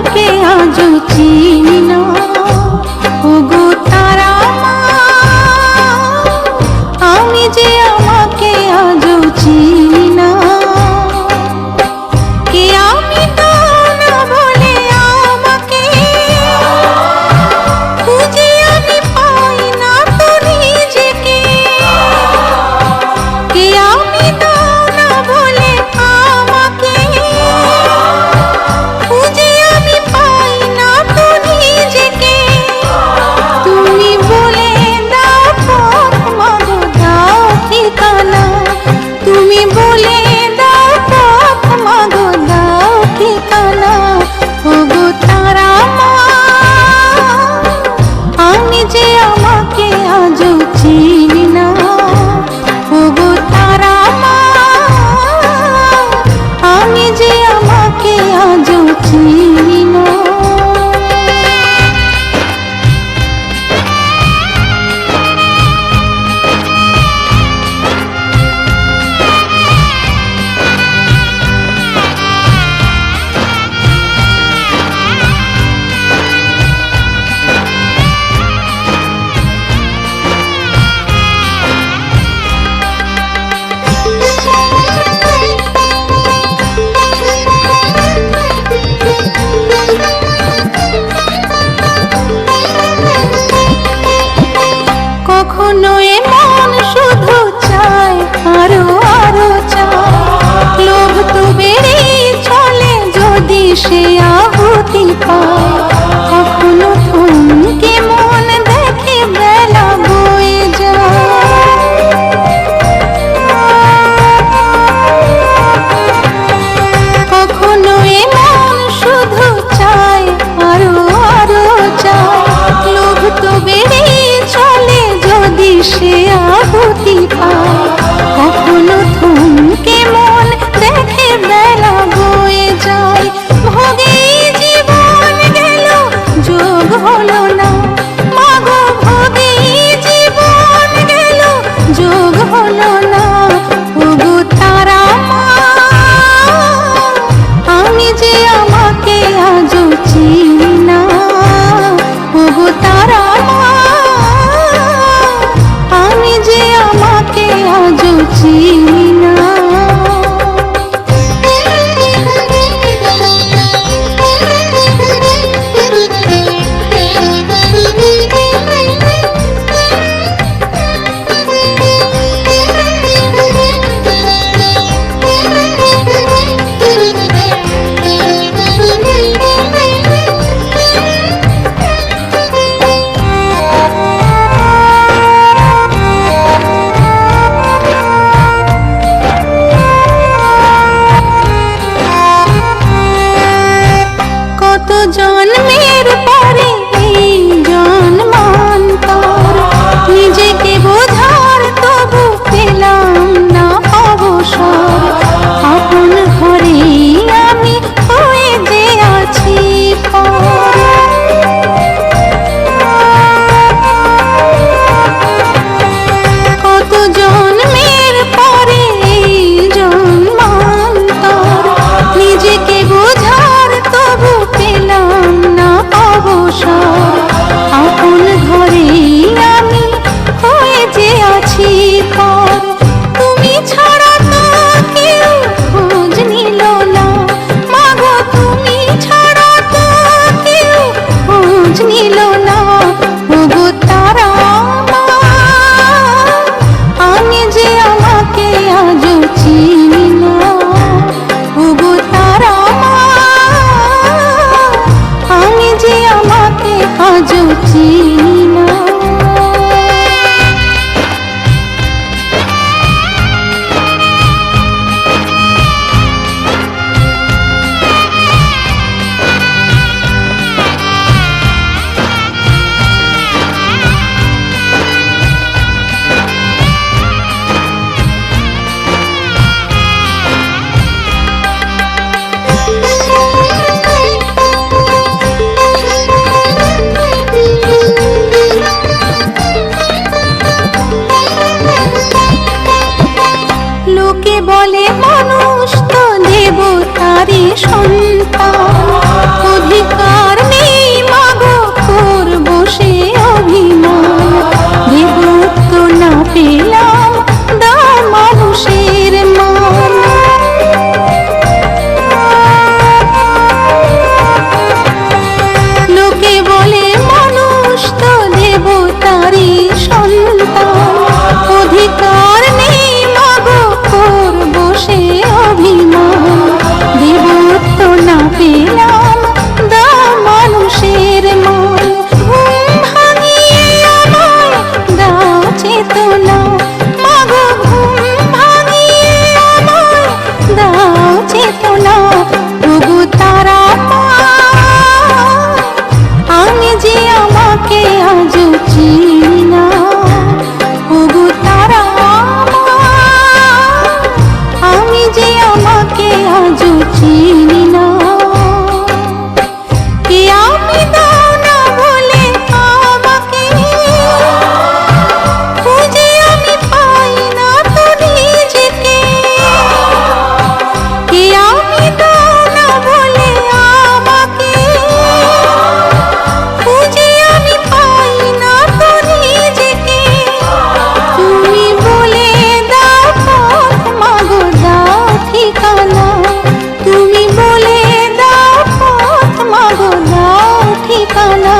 আমাকে আজও চিনি না। ওগো তারা মা, আমি যে আমাকে আজও চিনি না। কে আমি তা না বলে আমাকে খুঁজে আমি পাই না তো নিজেকে। কে আমি তা না বলে আমাকে খুঁজে আমি পাই না তো নিজেকে। তুমি বলে দাও পথ মাগো, দাও ঠিকানা। তুমি বলে দাও পথ মাগো, দাও ঠিকানা। ওগো তারা মা, আমি যে আমাকে আজও চিনি না। ওগো তারা মা, আমি যে আমাকে আজও চিনি না। কখনো এ মন শুধু চায় আরো আরো চায়। লোভ তো বেড়েই চলে যদি সে আহুতি পায়। কখনো থমকে মন দেখে বেলা বয়ে যায়। কখনো এ মন শুধু চায় আরো আরো চায়। লোভ তো বেড়েই চলে যদি সে আহুতি পায়। কখনো থমকে মন দেখে বেলা বয়ে যায়। ভোগে জানা